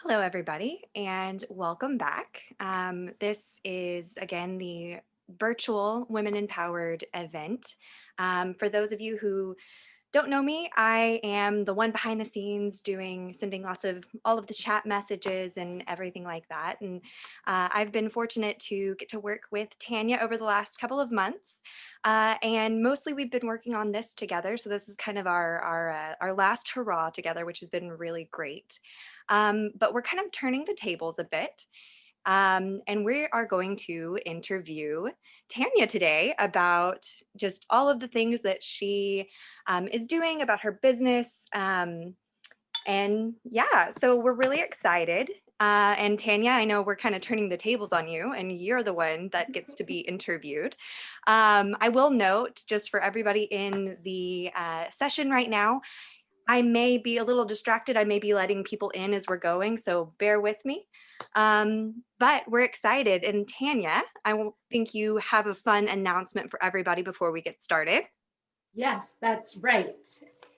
Hello, everybody, and welcome back. This is again the virtual Women Empowered event. For those of you who don't know me, I am the one behind the scenes sending lots of all of the chat messages and everything like that. And I've been fortunate to get to work with Tanya over the last couple of months. And mostly we've been working on this together. So this is kind of our last hurrah together, which has been really great. But we're kind of turning the tables a bit. And we are going to interview Tanya today about just all of the things that she is doing about her business. And yeah, so we're really excited. And Tanya, I know we're kind of turning the tables on you, and you're the one that gets to be interviewed. I will note, just for everybody in the session right now, I may be a little distracted. I may be letting people in as we're going, so bear with me. But we're excited. And Tanya, think you have a fun announcement for everybody before we get started. Yes, that's right.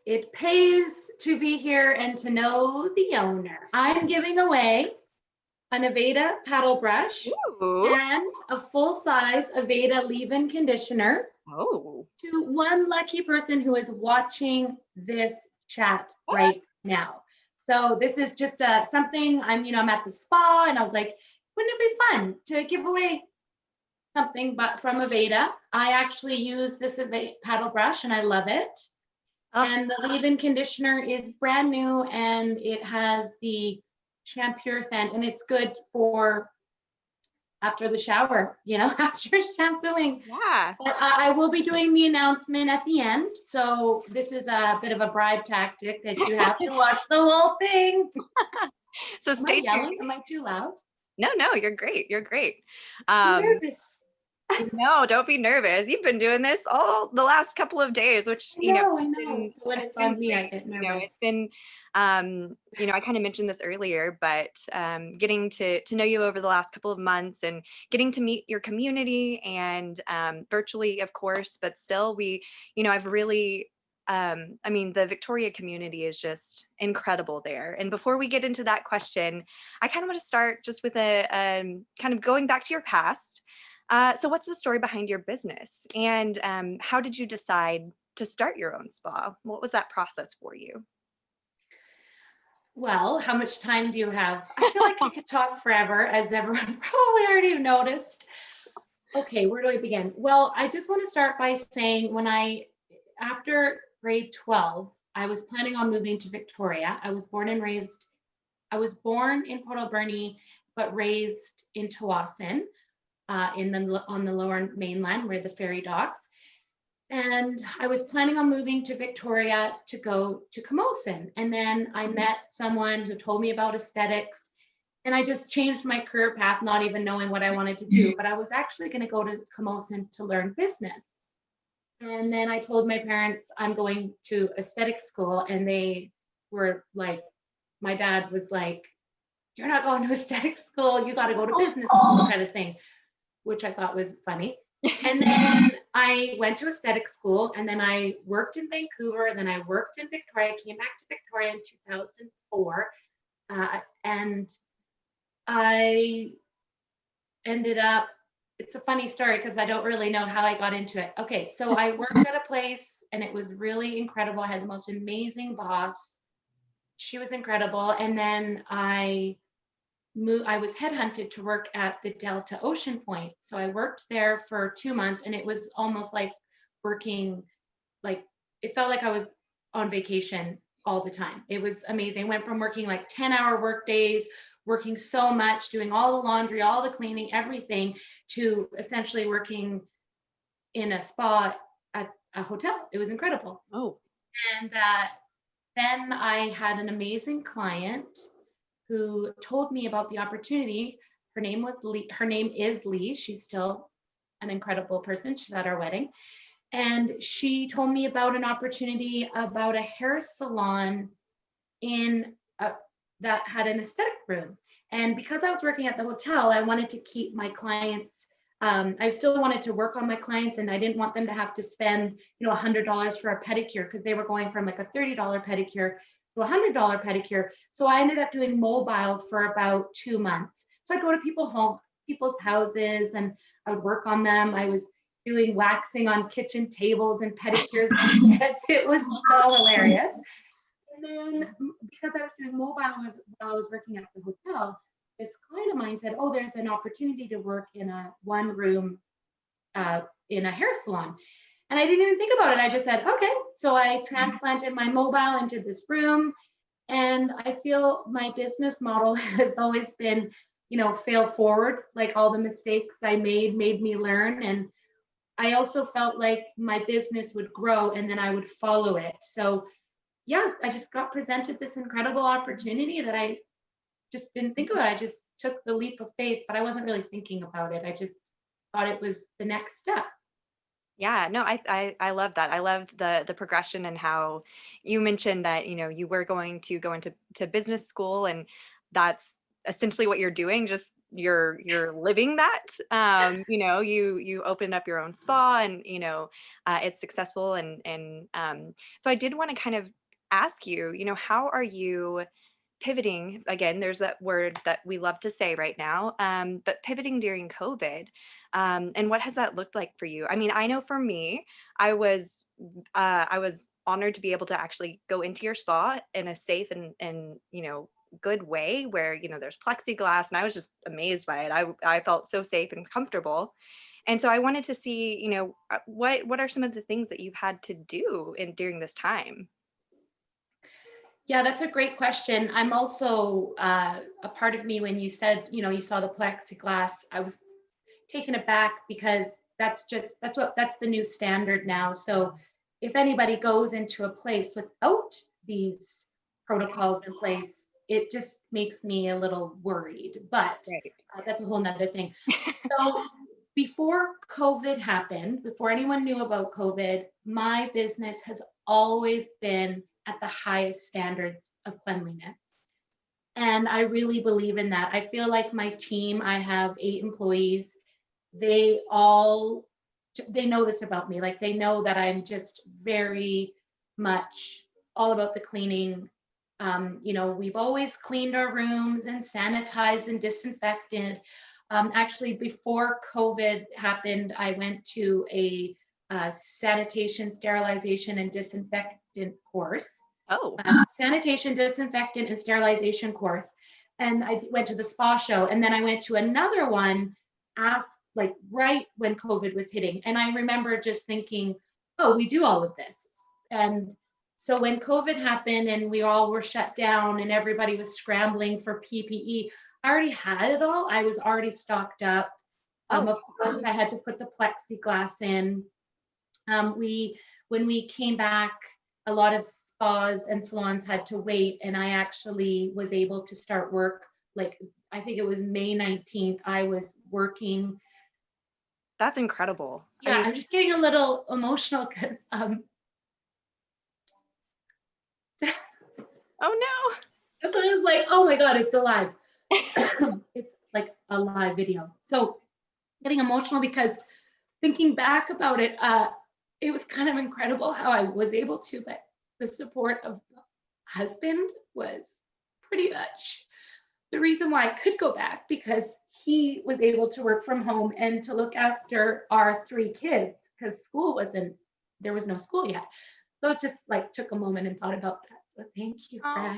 It pays to be here and to know the owner. I'm giving away an Aveda paddle brush Ooh. and a full-size Aveda leave-in conditioner Oh. to one lucky person who is watching this chat right now. So this is just something I'm at the spa and I was like, wouldn't it be fun to give away something but from Aveda? I actually use this Aveda paddle brush and I love it. Oh, And the leave-in conditioner is brand new and it has the shampoo scent and it's good for after the shower, after shampooing. yeah. But I will be doing the announcement at the end. So this is a bit of a bribe tactic that you have to watch the whole thing. So Am I stay tuned. yelling? Am I too loud? No, you're great. You're great. I'm Um, nervous. no, don't be nervous. You've been doing this all the last couple of days, which, I know. When it's it's been on me, I great. get It's nervous. been, I kind of mentioned this earlier, but getting to know you over the last couple of months and getting to meet your community and virtually, of course, but still I've really, the Victoria community is just incredible there. And before we get into that question, I kind of want to start just with a kind of going back to your past. So what's the story behind your business? And how did you decide to start your own spa? What was that process for you? Well, how much time do you have? I feel like I could talk forever, as everyone probably already noticed. Okay, where do I begin? Well, I just want to start by saying after grade 12, I was planning on moving to Victoria. I was born in Port Alberni, but raised in Tawasin, on the lower mainland where the ferry docks. And I was planning on moving to Victoria to go to Camosun. And then I met someone who told me about aesthetics. And I just changed my career path, not even knowing what I wanted to do. But I was actually going to go to Camosun to learn business. And then I told my parents I'm going to aesthetic school. And they were like, my dad was like, you're not going to aesthetic school. You got to go to business school, kind of thing, which I thought was funny. And then I went to aesthetic school and then I worked in Vancouver. Then I worked in Victoria, came back to Victoria in 2004. And I ended up, it's a funny story because I don't really know how I got into it. Okay, so I worked at a place and it was really incredible. I had the most amazing boss. She was incredible. And then I was headhunted to work at the Delta Ocean Point. So I worked there for 2 months and it was almost like working, like it felt like I was on vacation all the time. It was amazing. Went from working like 10-hour work days, working so much, doing all the laundry, all the cleaning, everything, to essentially working in a spa at a hotel. It was incredible. Oh, And then I had an amazing client who told me about the opportunity. Her name was Lee. Her name is Lee. She's still an incredible person. She's at our wedding. And she told me about an opportunity about a hair salon in that had an aesthetic room. And because I was working at the hotel, I wanted to keep my clients. I still wanted to work on my clients, and I didn't want them to have to spend, $100 for a pedicure because they were going from like a $30 pedicure to $100 pedicure. So I ended up doing mobile for about 2 months. So I'd go to people's houses, and I would work on them. I was doing waxing on kitchen tables and pedicures on beds. It was so hilarious. And then because I was doing mobile while I was working at the hotel, this client of mine said, "Oh, there's an opportunity to work in a one room in a hair salon." And I didn't even think about it. I just said, "Okay." So I transplanted my mobile into this room. And I feel my business model has always been, fail forward. Like all the mistakes I made me learn. And I also felt like my business would grow and then I would follow it. So yeah, I just got presented this incredible opportunity that I just didn't think about. I just took the leap of faith, but I wasn't really thinking about it. I just thought it was the next step. Yeah, no, I love that. I love the progression and how you mentioned that, you were going to go into business school, and that's essentially what you're doing, just you're living that. You opened up your own spa, and it's successful, and so I did want to kind of ask you, how are you pivoting? Again, there's that word that we love to say right now, but pivoting during COVID, and what has that looked like for you? I mean, I know for me, I was honored to be able to actually go into your spa in a safe and good way, where there's plexiglass, and I was just amazed by it. I felt so safe and comfortable, and so I wanted to see, what are some of the things that you've had to do in during this time? Yeah, that's a great question. I'm also a part of me when you said, you saw the plexiglass. I was taken aback because that's the new standard now. So if anybody goes into a place without these protocols in place, it just makes me a little worried. But Right. that's a whole nother thing. So before COVID happened, before anyone knew about COVID, my business has always been at the highest standards of cleanliness. And I really believe in that. I feel like my team, I have 8 employees, they all they know this about me. Like they know that I'm just very much all about the cleaning. We've always cleaned our rooms and sanitized and disinfected. Actually, before COVID happened, I went to a sanitation, sterilization, and disinfectant course. Oh. Sanitation, disinfectant, and sterilization course. And I went to the spa show, and then I went to another one after, like right when COVID was hitting. And I remember just thinking, oh, we do all of this. And so when COVID happened and we all were shut down and everybody was scrambling for PPE, I already had it all. I was already stocked up. Oh. Of course, I had to put the plexiglass in. We When we came back, a lot of spas and salons had to wait, and I actually was able to start work. Like I think it was May 19th. I was working. That's incredible. I Yeah, mean, I'm just getting a little emotional because oh that's what I was like. Oh my god, it's alive. It's like a live video. So getting emotional because thinking back about it, it was kind of incredible how I was able to, but the support of the husband was pretty much the reason why I could go back, because he was able to work from home and to look after our 3 kids because there was no school yet. So it just like took a moment and thought about that. So thank you, Brad.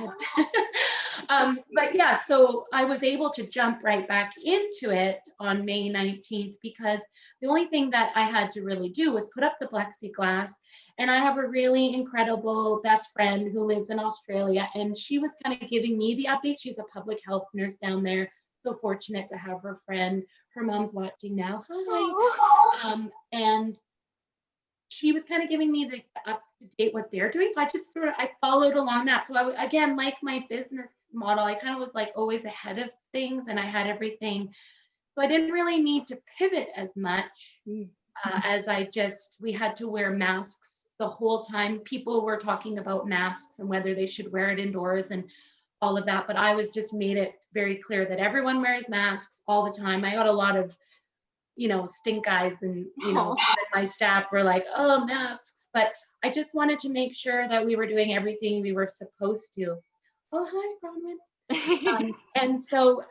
no. But yeah, so I was able to jump right back into it on May 19th because the only thing that I had to really do was put up the plexiglass. And I have a really incredible best friend who lives in Australia, and she was kind of giving me the update. She's a public health nurse down there. So fortunate to have her friend. Her mom's watching now. Hi. And she was kind of giving me the up to date what they're doing. So I just I followed along that. So again, like my business model, I kind of was like always ahead of things, and I had everything. So I didn't really need to pivot as much Mm. as we had to wear masks the whole time. People were talking about masks and whether they should wear it indoors and all of that. But I was just made it very clear that everyone wears masks all the time. I got a lot of stink eyes, and Oh. my staff were like, oh, masks. But I just wanted to make sure that we were doing everything we were supposed to. Oh, hi, Bronwyn. And so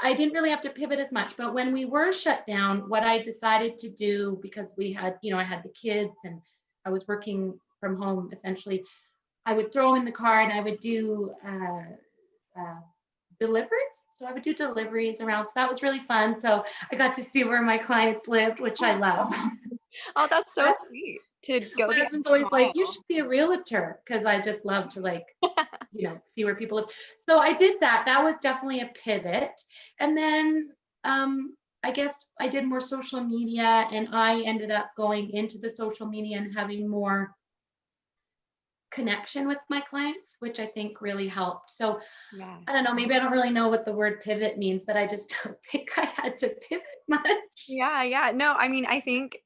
I didn't really have to pivot as much, but when we were shut down, what I decided to do, because we had, I had the kids and I was working from home essentially, I would throw them in the car and I would do uh, deliveries. So I would do deliveries around. So that was really fun. So I got to see where my clients lived, which I love. Oh, that's so My sweet to go the husband's extra always like, you mile. should be a realtor, because I just love to see where people live. So I did that. That was definitely a pivot. And then I guess I did more social media, and I ended up going into the social media and having more connection with my clients, which I think really helped. So Yeah. I don't know, maybe I don't really know what the word pivot means, that I just don't think I had to pivot much. Yeah, yeah. No, I mean, I think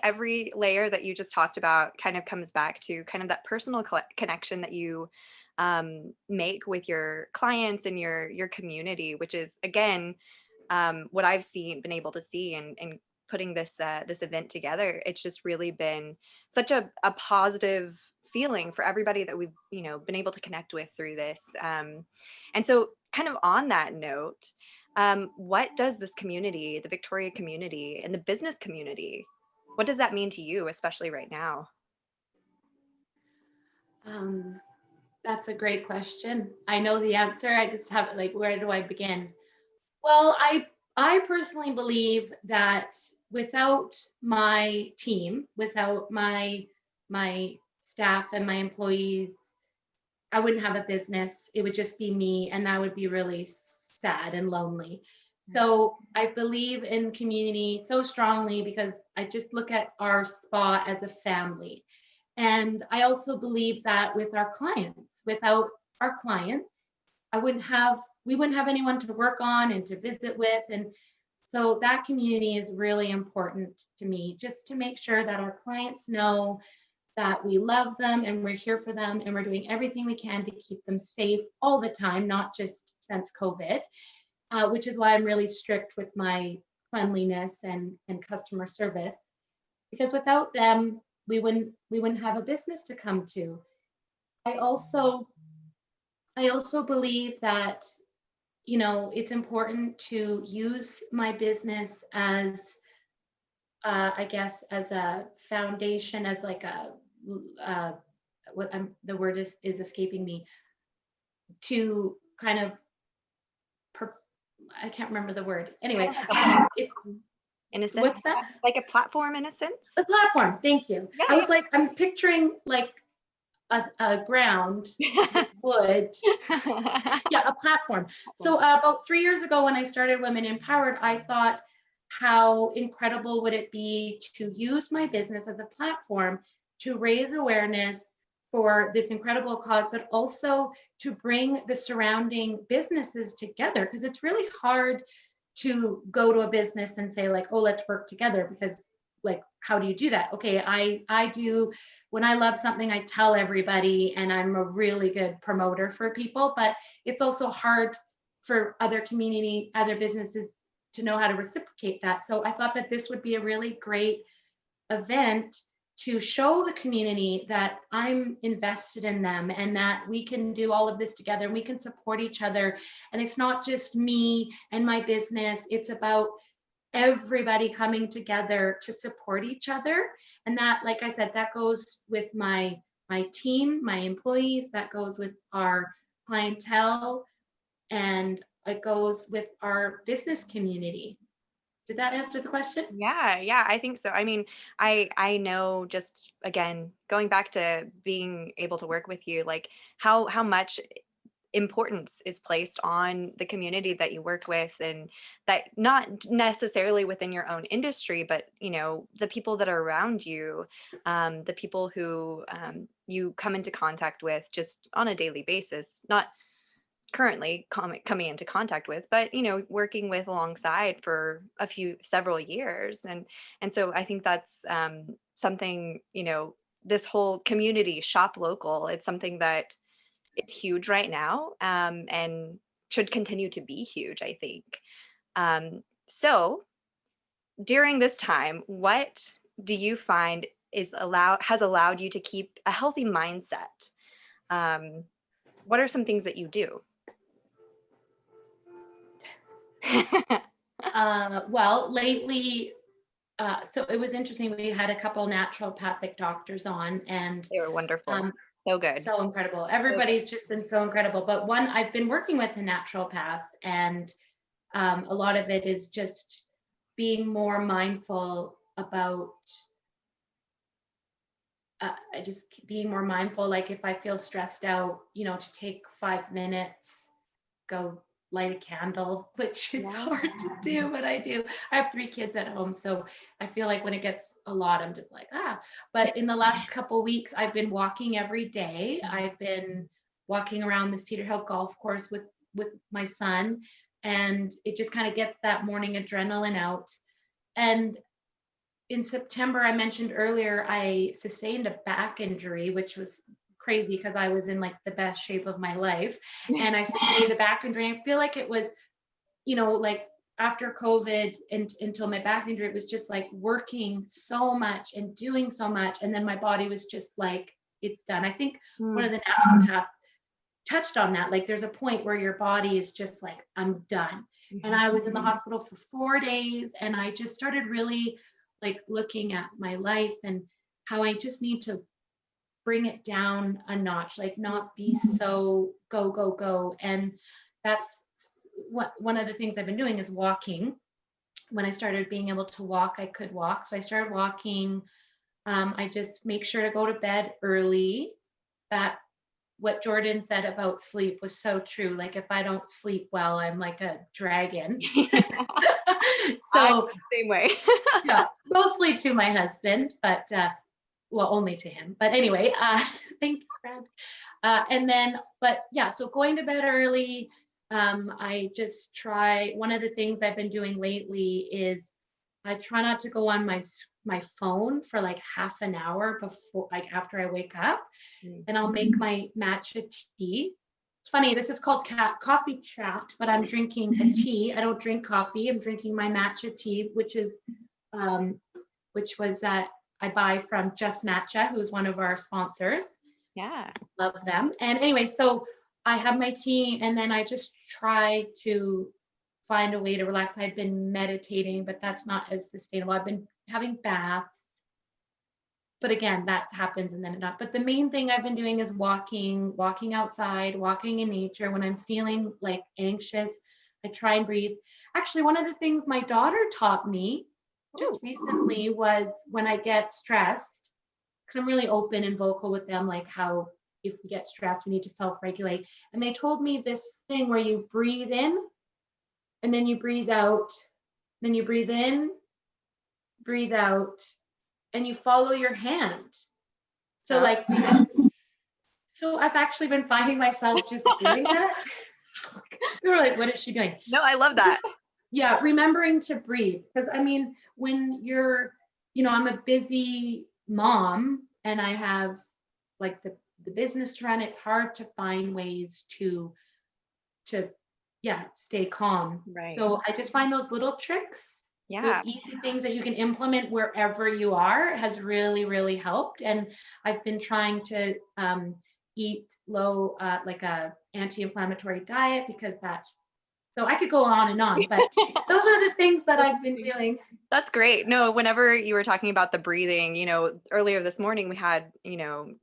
every layer that you just talked about kind of comes back to kind of that personal connection that you make with your clients and your community, which is again what I've been able to see, and putting this event together. It's just really been such a positive feeling for everybody that we've been able to connect with through this. And so, kind of on that note, what does this community, the Victoria community, and the business community, what does that mean to you, especially right now? Um, that's a great question. I know the answer. I just have like, where do I begin? Well, I personally believe that without my team, without my staff and my employees, I wouldn't have a business. It would just be me, and that would be really sad and lonely. So I believe in community so strongly because I just look at our spa as a family. And I also believe that with our clients, without our clients, we wouldn't have anyone to work on and to visit with. And so that community is really important to me, just to make sure that our clients know that we love them and we're here for them and we're doing everything we can to keep them safe all the time, not just since COVID, which is why I'm really strict with my cleanliness and customer service, because without them, we wouldn't have a business to come to. I also I also believe that it's important to use my business as I guess as a foundation, as like a uh, the word is escaping me, to kind of per, I can't remember the word. Kind Anyway, of like a it platform, in a sense, what's that? like a platform in a sense. A platform. Thank you. I Yeah, was like, I'm picturing like a ground yeah. with wood. Yeah, a platform. So about 3 years ago, when I started Women Empowered, I thought, how incredible would it be to use my business as a platform to raise awareness for this incredible cause, but also to bring the surrounding businesses together, because it's really hard to go to a business and say like, oh, let's work together, because like, how do you do that? Okay, I do, when I love something, I tell everybody, and I'm a really good promoter for people, but it's also hard for other businesses to know how to reciprocate that. So I thought that this would be a really great event to show the community that I'm invested in them and that we can do all of this together and we can support each other. And it's not just me and my business, it's about everybody coming together to support each other. And that, like I said, that goes with my team, my employees, that goes with our clientele, and it goes with our business community. Did that answer the question? Yeah, yeah, I think so. I mean, I know, just again, going back to being able to work with you, like how much importance is placed on the community that you work with, and that not necessarily within your own industry, but the people that are around you, the people who you come into contact with just on a daily basis, not currently coming into contact with, but working with alongside for several years. And so I think that's something, this whole community shop local, it's something that it's huge right now, and should continue to be huge, I think. So during this time, what do you find has allowed you to keep a healthy mindset? Um, what are some things that you do? Well, lately, so it was interesting. We had a couple naturopathic doctors on, and They were wonderful. um, So good. so incredible. So good. Everybody's just been so incredible. But one, I've been working with a naturopath, and a lot of it is just being more mindful about just being more mindful. Like if I feel stressed out, to take 5 minutes, go light a candle, which is Yeah. hard to do, but I do. I have 3 kids at home, so I feel like when it gets a lot, I'm just like, ah. But in the last couple weeks, I've been walking every day. I've been walking around the Cedar Hill golf course with my son, and it just kind of gets that morning adrenaline out. And in September, I mentioned earlier, I sustained a back injury, which was crazy because I was in like the best shape of my life. And I sustained a back injury. I feel like it was, like after COVID and until my back injury, it was just like working so much and doing so much. And then my body was just like, it's done. I think one of Mm. the naturopaths touched on that. Like there's a point where your body is just like, I'm done. And Mhm. I was in the hospital for 4 days, and I just started really like looking at my life and how I just need to bring it down a notch, like not be so go, go, go. And that's what one of the things I've been doing is walking. When I started being able to walk, I could walk. So I started walking. I just make sure to go to bed early. That what Jordan said about sleep was so true. Like if I don't sleep well, I'm like a dragon. I'm So the same way. yeah, mostly to my husband, but well, only to him. But anyway, thanks, Brad. And then, but yeah, so going to bed early. I just try. One of the things I've been doing lately is I try not to go on my phone for like half an hour before, like after I wake up, Mm. and I'll make my matcha tea. It's funny, this is called coffee chat, but I'm drinking a tea. I don't drink coffee. I'm drinking my matcha tea, um, which was I buy from Just Matcha, who's one of our sponsors. Yeah. Love them. And anyway, so I have my tea, and then I just try to find a way to relax. I've been meditating, but that's not as sustainable. I've been having baths, but again, that happens and then it not. But the main thing I've been doing is walking outside, walking in nature. When I'm feeling like anxious, I try and breathe. Actually, one of the things my daughter taught me just Oh. recently was when I get stressed, because I'm really open and vocal with them, like how if we get stressed, we need to self-regulate. And they told me this thing where you breathe in and then you breathe out, then you breathe in, breathe out, and you follow your hand. So Oh. like so I've actually been finding myself just doing that. They were like, what is she doing? No, I love that. Just yeah, remembering to breathe. Because I mean, when I'm a busy mom and I have like the business to run, it's hard to find ways to yeah, stay calm. Right. So I just find those little tricks, those Yeah. easy things that you can implement wherever you are has really, really helped. And I've been trying to eat low, like a anti-inflammatory diet because that's, so I could go on, but those are the things that I've been doing. That's great. No, whenever you were talking about the breathing, earlier this morning we had,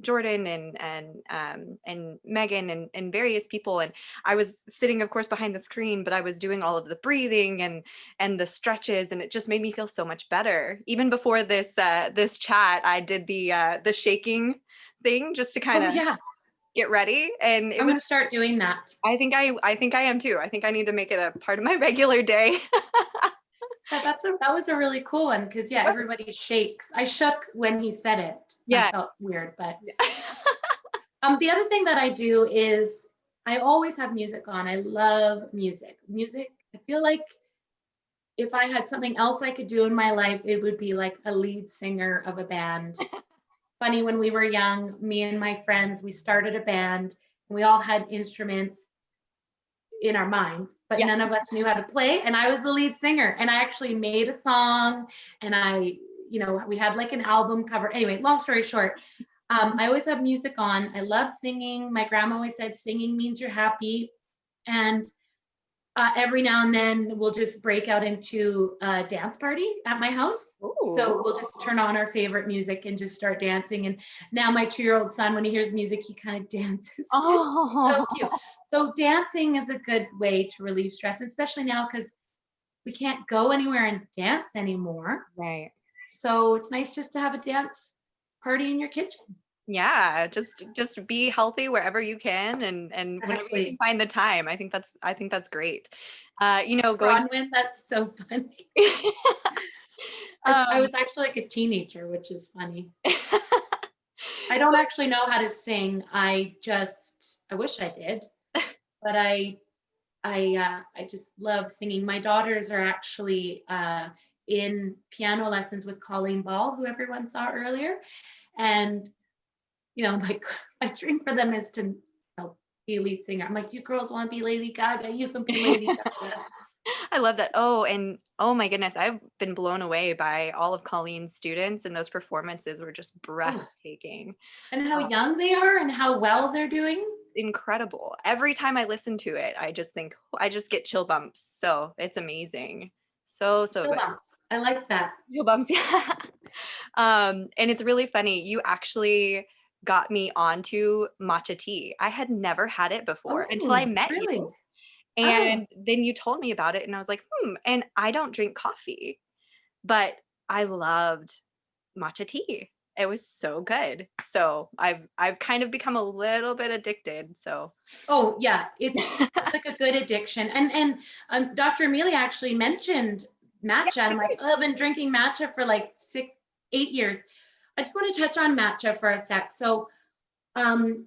Jordan and Megan and various people, and I was sitting, of course, behind the screen, but I was doing all of the breathing and the stretches, and it just made me feel so much better. Even before this chat, I did the shaking thing just to kind Oh of yeah, get ready, and it I'm was. going to start doing that. I think I am too. I think I need to make it a part of my regular day. Yeah, that was a really cool one because yeah, everybody shakes. I shook when he said it. I Yes. felt weird, but Yeah. the other thing that I do is I always have music on. I love music. Music, I feel like if I had something else I could do in my life, it would be like a lead singer of a band. Funny, when we were young, me and my friends, we started a band and we all had instruments in our minds, but Yeah. none of us knew how to play. And I was the lead singer. And I actually made a song and I we had like an album cover. Anyway, long story short, I always have music on. I love singing. My grandma always said singing means you're happy. And every now and then we'll just break out into a dance party at my house. Ooh. So we'll just turn on our favorite music and just start dancing. And now my 2-year-old son, when he hears music, he kind of dances. It's so Oh, cute. So dancing is a good way to relieve stress, especially now because we can't go anywhere and dance anymore. right. So it's nice just to have a dance party in your kitchen. Yeah, just be healthy wherever you can and whenever you can Exactly. find the time. I think that's great. Going Bronwyn, that's so funny. I um was actually like a teenager, which is funny. I don't actually know how to sing. I wish I did, but I just love singing. My daughters are actually in piano lessons with Colleen Ball, who everyone saw earlier. And like my dream for them is to be a lead singer. I'm like, you girls want to be Lady Gaga, you can be Lady Gaga. I love that. Oh, and oh my goodness, I've been blown away by all of Colleen's students, and those performances were just Oh, breathtaking. and how Uh, young they are and how well they're doing. Incredible. Every time I listen to it, I just get chill bumps. So it's amazing. So, so Chill good. bumps. I like that. Chill bumps, yeah. And it's really funny. You actually got me onto matcha tea. I had never had it before until I Oh, met really? you. Oh, And then you told me about it, and I was like, and I don't drink coffee, but I loved matcha tea. It was so good. So I've kind of become a little bit addicted. So oh yeah. It's like a good addiction. And Dr. Amelia actually mentioned yeah, matcha. And she I'm like, did. oh, I've been drinking matcha for like 8 years. I just want to touch on matcha for a sec. So um,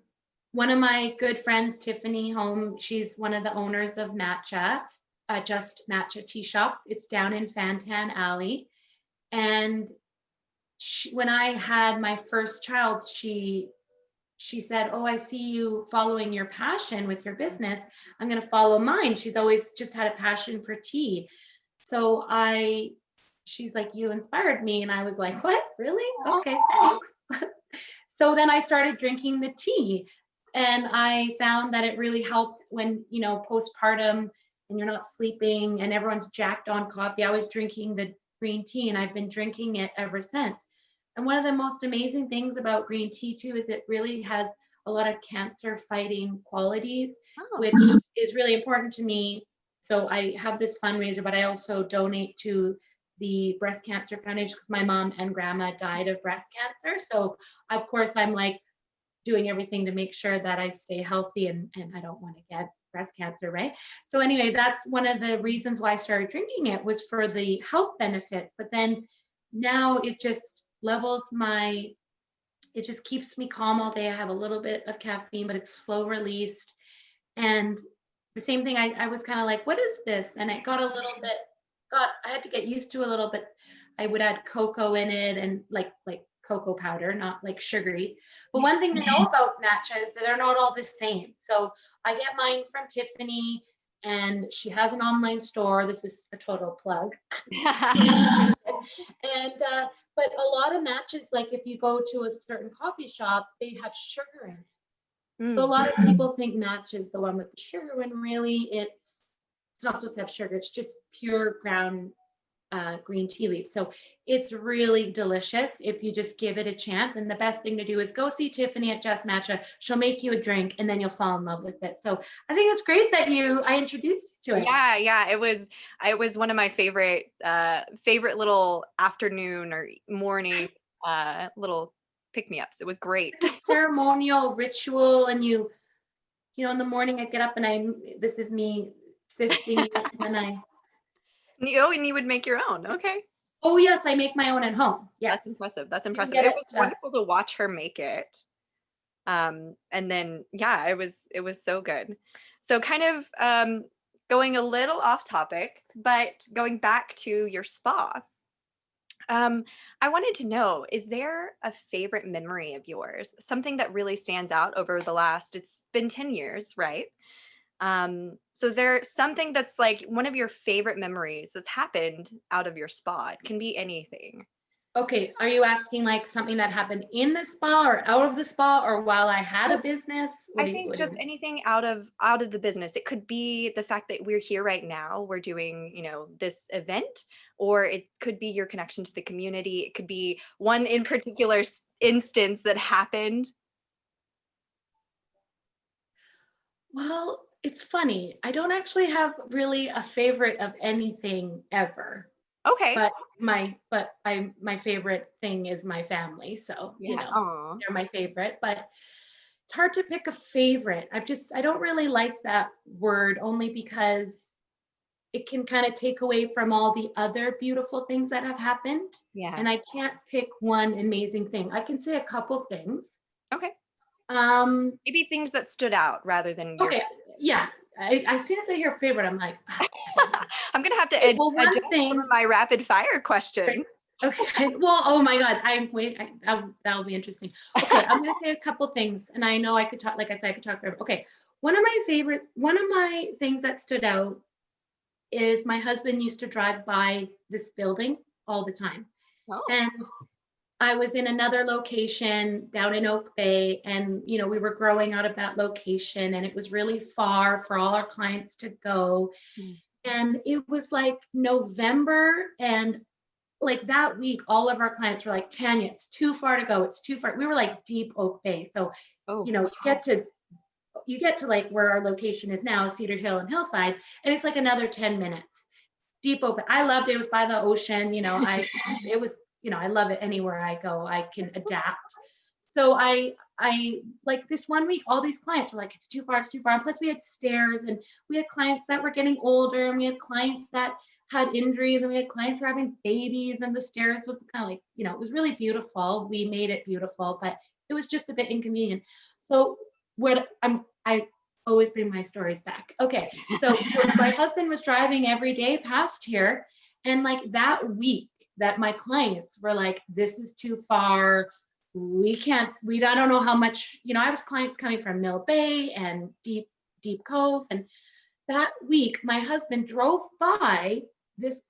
one of my good friends, Tiffany Home, she's one of the owners of Matcha, Just Matcha Tea Shop. It's down in Fantan Alley. And when I had my first child, she said, "Oh, I see you following your passion with your business. I'm going to follow mine." She's always just had a passion for tea. So she's like, "You inspired me." And I was like, "What? Really? Okay, Aw. thanks." So then I started drinking the tea, and I found that it really helped when, postpartum and you're not sleeping and everyone's jacked on coffee. I was drinking the green tea and I've been drinking it ever since. And one of the most amazing things about green tea too is it really has a lot of cancer fighting qualities, Oh, which is really important to me. So I have this fundraiser, but I also donate to the breast cancer foundation because my mom and grandma died of breast cancer. So of course I'm like doing everything to make sure that I stay healthy and I don't want to get breast cancer, right? So anyway, that's one of the reasons why I started drinking it was for the health benefits. But then now it just keeps me calm all day. I have a little bit of caffeine, but it's slow released. And the same thing, I was kind of like, what is this? And it got a little bit, I had to get used to a little bit. I would add cocoa in it and like cocoa powder, not like sugary. But one thing to know about matcha is that they're not all the same. So I get mine from Tiffany and she has an online store. This is a total plug. And but a lot of matches, like if you go to a certain coffee shop, they have sugar in it. So a mm, lot of people think matcha is the one with the sugar when really it's not supposed to have sugar. It's just pure ground green tea leaves. So it's really delicious if you just give it a chance. And the best thing to do is go see Tiffany at Just Matcha. She'll make you a drink and then you'll fall in love with it. So I think it's great that I introduced you to it. yeah, yeah. It was one of my favorite little afternoon or morning little pick me ups. It was It's great. like a ceremonial ritual, and in the morning I get up and this is me sifting it, and then And you would make your own. Okay. oh yes, I make my own at home. That's Yes, impressive. That's you can impressive. get It it. was wonderful to watch her make it. And then yeah, it was so good. So kind of going a little off topic, but going back to your spa. Um, I wanted to know, is there a favorite memory of yours? Something that really stands out over it's been 10 years, right? So is there something that's like one of your favorite memories that's happened out of your spa? It can be anything. Okay, are you asking like something that happened in the spa or out of the spa or while I had a Oh, business? I think just anything out of the business. It could be the fact that we're here right now, we're doing, this event, or it could be your connection to the community. It could be one in particular instance that happened. Well, it's funny. I don't actually have really a favorite of anything ever, Okay. but my favorite thing is my family. So, Yeah. Aw. they're my favorite, but it's hard to pick a favorite. I don't really like that word only because it can kind of take away from all the other beautiful things that have happened. Yeah. And I can't pick one amazing thing. I can say a couple things. Okay. Um, Maybe things that stood out rather than your. okay, yeah. As soon as I hear favorite, I'm like, "Ah, I don't know." I'm gonna have to Okay, well, adjust one some of thing. my rapid fire questions. Okay, well, oh my God, that'll be interesting. Okay, I'm gonna say a couple things, and I know I could talk. Like I said, I could talk forever. Okay, one of my things that stood out is my husband used to drive by this building all the time, Oh. and I was in another location down in Oak Bay, and we were growing out of that location, and it was really far for all our clients to go. Mm. And it was like November, and like that week, all of our clients were like, Tanya, it's too far to go. It's too far. We were like deep Oak Bay. So, Oh. you get to like where our location is now, Cedar Hill and Hillside, and it's like another 10 minutes. Deep open. I loved it. It was by the ocean. It was, I love it anywhere I go. I can adapt. So I like this one week, all these clients were like, it's too far, it's too far. And plus we had stairs, and we had clients that were getting older, and we had clients that had injuries, and we had clients who were having babies, and the stairs was kind of like, it was really beautiful. We made it beautiful, but it was just a bit inconvenient. So I always bring my stories back. Okay. So my husband was driving every day past here. And like that week that my clients were like, this is too far. I don't know how much, I was clients coming from Mill Bay and Deep Cove. And that week, my husband drove by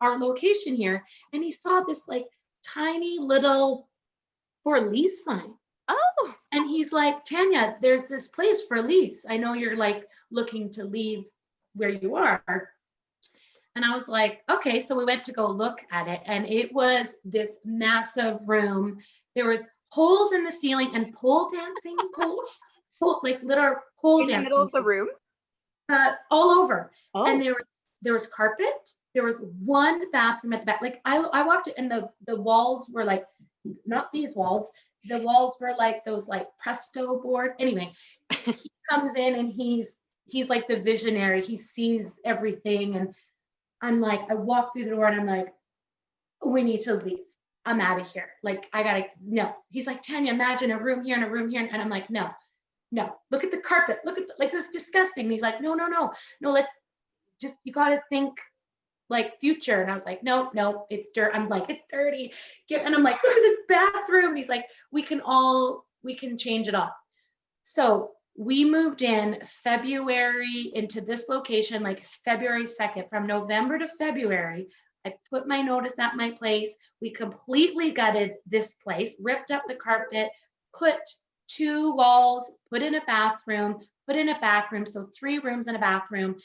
our location here, and he saw this like tiny little for lease sign. Oh. And he's like, Tanya, there's this place for lease. I know you're like looking to leave where you are. And I was like, okay. So we went to go look at it, and it was this massive room. There was holes in the ceiling and pole dancing poles, like little pole In the middle dancing of the room. poles, all over. And Oh. there was carpet. There was one bathroom at the back. Like I walked it, and the walls were like, not these walls. The walls were like those like Presto board. Anyway, he comes in, and he's like the visionary. He sees everything, and I'm like, I walk through the door, and I'm like, we need to leave. I'm out of here. Like I gotta no. He's like, Tanya, imagine a room here and a room here, and I'm like, no, no. Look at the carpet. Look at like this is disgusting. And he's like, no, no, no, no. Let's just you gotta think like future. And I was like, no, no, it's dirt. I'm like, it's dirty. And I'm like, look at this bathroom. And he's like, we can change it all. So we moved in February into this location, like February 2nd, from November to February. I put my notice at my place. We completely gutted this place, ripped up the carpet, put two walls, put in a bathroom, put in a back room. So 3 rooms and a bathroom,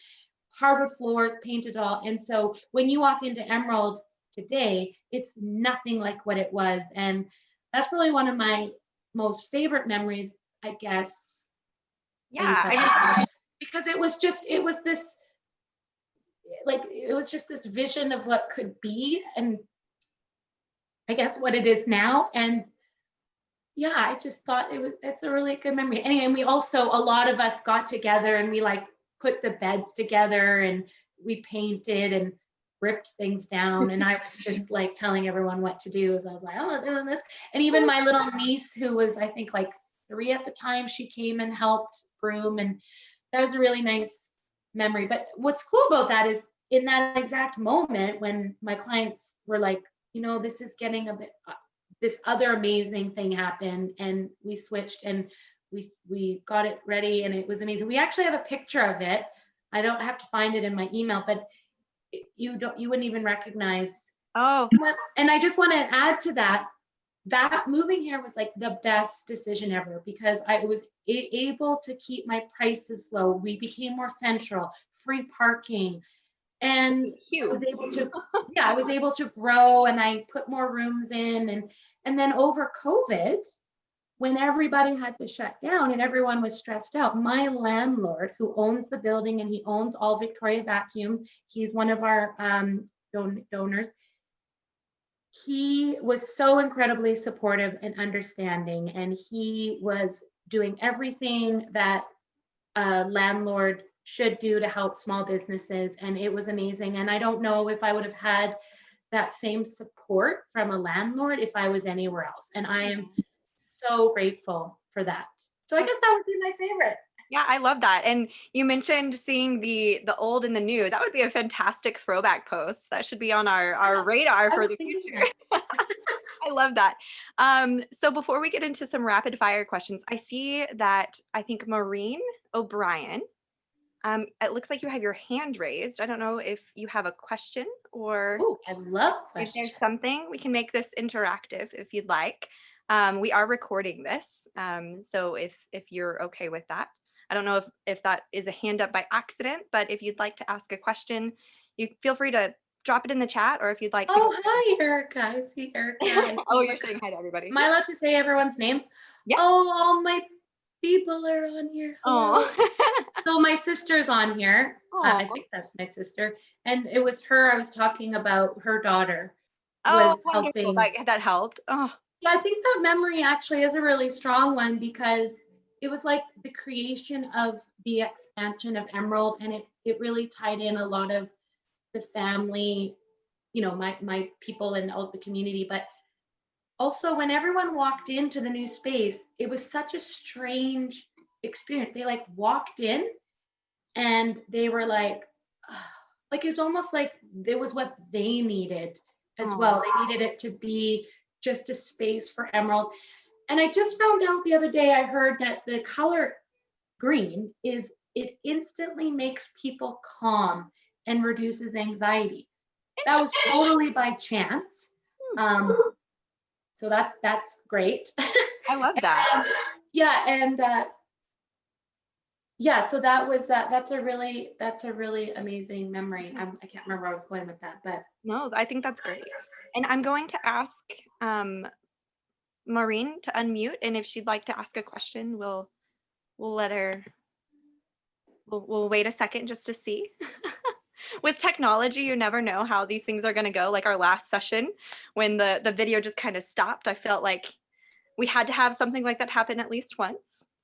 hardwood floors, painted all. And so when you walk into Emerald today, it's nothing like what it was. And that's really one of my most favorite memories, I guess. I use Yeah. that I mean, word because it was just this vision of what could be, and I guess what it is now. And yeah, I just thought it's a really good memory. Anyway, and we also, a lot of us got together, and we like put the beds together, and we painted and ripped things down. And I was just like telling everyone what to do, as I was like, oh, I'm doing this. And even my little niece, who was, I think, like 3 at the time, she came and helped broom. And that was a really nice memory. But what's cool about that is in that exact moment when my clients were like, this is getting a bit, this other amazing thing happened, and we switched, and we got it ready, and it was amazing. We actually have a picture of it. I don't have to find it in my email, but you wouldn't even recognize Oh, And I just want to add to that, that moving here was like the best decision ever because I was able to keep my prices low. We became more central, free parking, and I was huge. able to, yeah, I was able to grow and I put more rooms in. And then over COVID, when everybody had to shut down and everyone was stressed out, my landlord, who owns the building and he owns all Victoria Vacuum, he's one of our donors. He was so incredibly supportive and understanding, and he was doing everything that a landlord should do to help small businesses, and it was amazing. And I don't know if I would have had that same support from a landlord if I was anywhere else. And I am so grateful for that. So I guess that would be my favorite. Yeah, I love that. And you mentioned seeing the old and the new. That would be a fantastic throwback post. That should be on our radar I for was the thinking future. that. I love that. So before we get into some rapid fire questions, I see that I think Maureen O'Brien, it looks like you have your hand raised. I don't know if you have a question or Oh, I love if there's questions. something. We can make this interactive if you'd like. We are recording this, so if you're okay with that. I don't know if that is a hand up by accident, but if you'd like to ask a question, you feel free to drop it in the chat, or if you'd like to go. Oh, hi, Erica. I see Erica. I Oh, see you're Erica. saying hi to everybody. Am I allowed to say everyone's name? Yeah. Oh, all my people are on here. Hello. Oh. So my sister's on here. Oh. I think that's my sister. And it was her, I was talking about her daughter Oh, was wonderful. helping. That helped. Oh. Yeah, I think that memory actually is a really strong one because it was like the creation of the expansion of Emerald, and it really tied in a lot of the family, my people and all the community. But also when everyone walked into the new space, it was such a strange experience. They like walked in and they were like, like it's almost like it was what they needed as Oh. well. They needed it to be just a space for Emerald. And I just found out the other day, I heard that the color green is, it instantly makes people calm and reduces anxiety. That was totally by chance. So that's great. I love that. Yeah, and yeah, so that's a really amazing memory. I can't remember where I was going with that, but No, I think that's great. And I'm going to ask Maureen to unmute, and if she'd like to ask a question, we'll let her. We'll wait a second just to see. With technology, you never know how these things are going to go. Like our last session, when the video just kind of stopped, I felt like we had to have something like that happen at least once.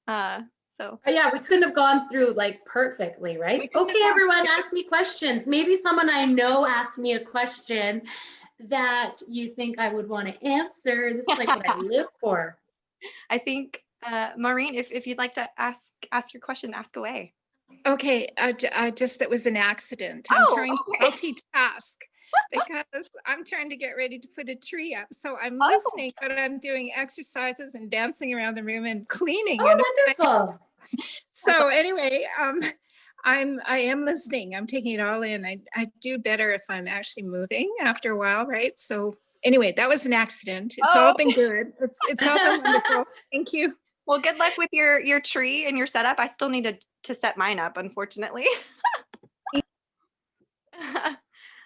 So but yeah, we couldn't have gone through like perfectly, we right? couldn't have Okay, gone. everyone, ask me questions. Maybe someone I know asked me a question that you think I would want to answer. This is like what I live for. I think Maureen, if you'd like to ask your question, ask away. Okay, just that was an accident. I'm Oh, trying to okay. multitask because I'm trying to get ready to put a tree up. So I'm Oh, listening, but I'm doing exercises and dancing around the room and cleaning. And Oh, wonderful. so anyway, I am listening. I'm taking it all in. I do better if I'm actually moving after a while, right? So anyway, that was an accident. It's oh. all been good. It's all been wonderful. Thank you. Well, good luck with your tree and your setup. I still need to set mine up, unfortunately. I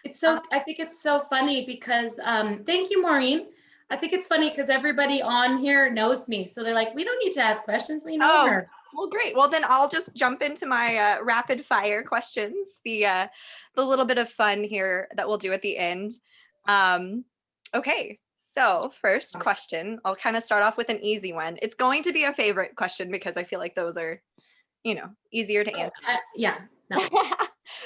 think it's so funny because, thank you, Maureen. I think it's funny because everybody on here knows me. So they're like, we don't need to ask questions. We know Oh, her. well, great. Well, then I'll just jump into my rapid fire questions. The little bit of fun here that we'll do at the end. Okay. So first question, I'll kind of start off with an easy one. It's going to be a favorite question because I feel like those are, easier to answer. Yeah, no.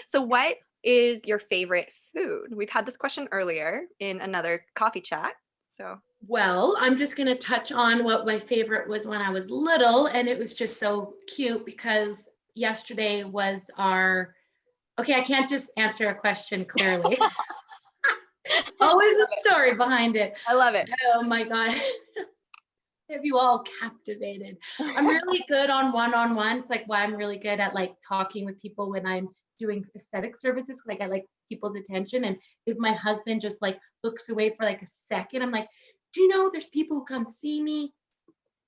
So what is your favorite food? We've had this question earlier in another coffee chat. So Well, I'm just going to touch on what my favorite was when I was little. And it was just so cute because yesterday was okay, I can't just answer a question clearly. Always a story behind it. I love it. Oh my God. Have you all captivated? I'm really good on one-on-one. It's like why I'm really good at like talking with people when I'm doing aesthetic services because I get like people's attention. And if my husband just like looks away for like a second, I'm like, do you know there's people who come see me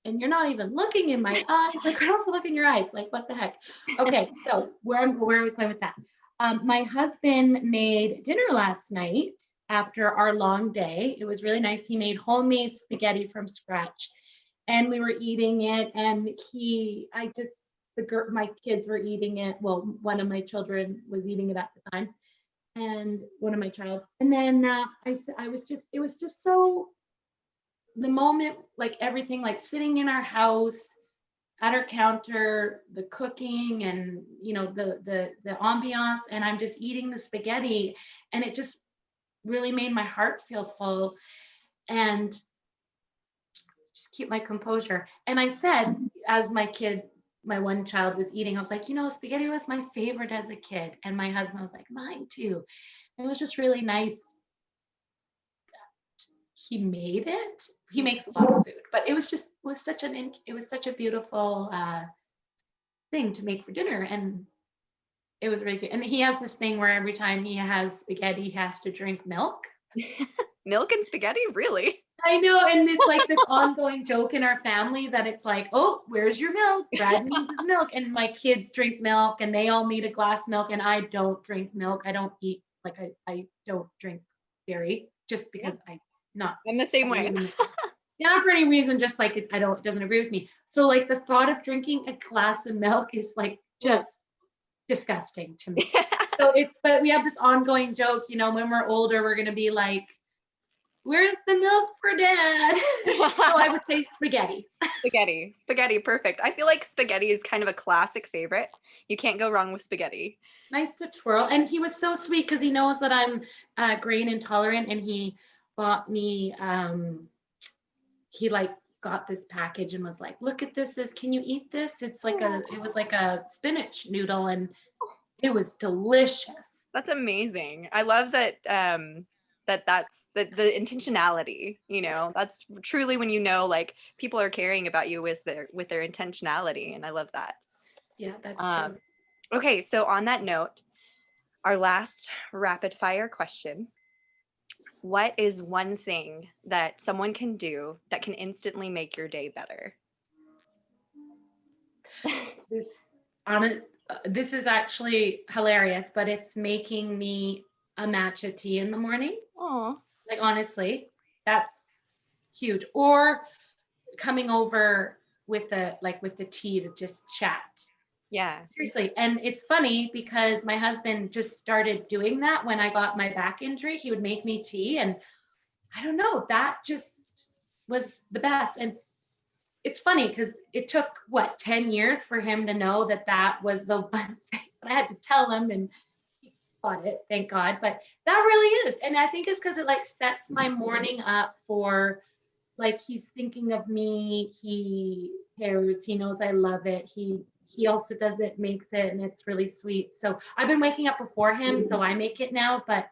and you're not even looking in my eyes? Like, I don't have to look in your eyes. Like, what the heck? Okay, so where I was going with that. My husband made dinner last night after our long day. It was really nice. He made homemade spaghetti from scratch, and we were eating it. And my kids were eating it. Well, one of my children was eating it at the time, and one of my child. And then it was just so the moment, like everything, like sitting in our house at our counter, the cooking and the ambiance, and I'm just eating the spaghetti, and it just really made my heart feel full and just keep my composure. And I said, as my one child was eating, I was like, spaghetti was my favorite as a kid. And my husband was like, mine too. And it was just really nice. He made it. He makes a lot of food, but it was such a beautiful thing to make for dinner. And it was really good. And he has this thing where every time he has spaghetti, he has to drink milk. Milk and spaghetti? Really? I know. And it's like this ongoing joke in our family that it's like, oh, where's your milk? Brad needs his milk. And my kids drink milk and they all need a glass of milk. And I don't drink milk. I don't eat, like, I don't drink dairy just because I'm the same way. Not for any reason, just like it doesn't agree with me. So like the thought of drinking a glass of milk is like just disgusting to me. But we have this ongoing joke, when we're older, we're going to be like, where's the milk for dad? So I would say spaghetti. Spaghetti, perfect. I feel like spaghetti is kind of a classic favorite. You can't go wrong with spaghetti. Nice to twirl. And he was so sweet because he knows that I'm grain intolerant, and he bought me, he like got this package and was like, look at this, can you eat this? It was like a spinach noodle, and it was delicious. That's amazing. I love that that's the intentionality, that's truly when like people are caring about you with their intentionality, and I love that. Yeah, that's true. Okay, so on that note, our last rapid fire question. What is one thing that someone can do that can instantly make your day better? This is actually hilarious, but it's making me a matcha tea in the morning. Oh, like honestly, that's huge. Or coming over with the tea to just chat. yeah. Seriously. And it's funny because my husband just started doing that when I got my back injury. He would make me tea, and I don't know, that just was the best. And it's funny because it took 10 years for him to know that was the one thing. But I had to tell him, and he got it, thank God. But that really is. And I think it's because it like sets my morning up for, like, he's thinking of me, he cares, he knows I love it. He also does it, makes it, and it's really sweet. So I've been waking up before him, so I make it now. But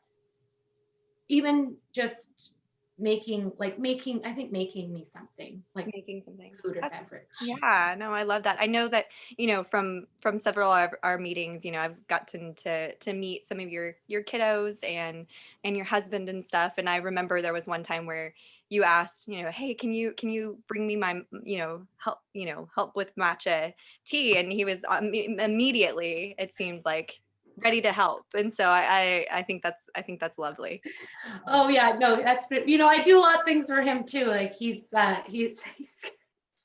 even just making me something, like Making something, food or beverage. Yeah, no, I love that. I know that, from several of our meetings, I've gotten to meet some of your kiddos and your husband and stuff. And I remember there was one time where you asked, hey, can you bring me my, help with matcha tea? And he was immediately, it seemed like, ready to help. And so I think that's lovely. Oh yeah, no, that's I do a lot of things for him too. Like he's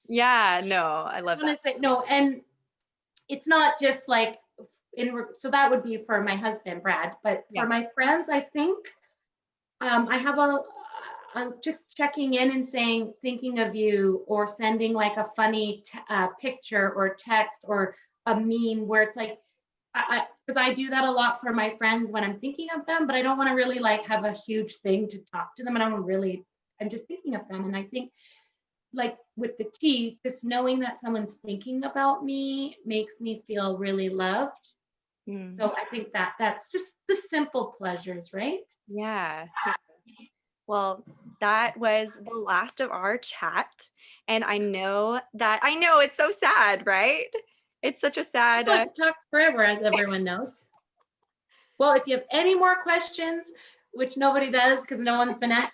yeah, no, I love that. Say no, and it's not just like so that would be for my husband Brad, but for my friends, I think I have just checking in and saying thinking of you, or sending like a funny picture or text or a meme where it's like, because I do that a lot for my friends when I'm thinking of them, but I don't want to really like have a huge thing to talk to them. And I'm just thinking of them. And I think like with the tea, just knowing that someone's thinking about me makes me feel really loved. So I think that's just the simple pleasures, right? Yeah. Well, that was the last of our chat. And I know it's so sad, right? It's such a sad. I could talk forever, as everyone knows. Well, if you have any more questions, which nobody does because no one's been asking,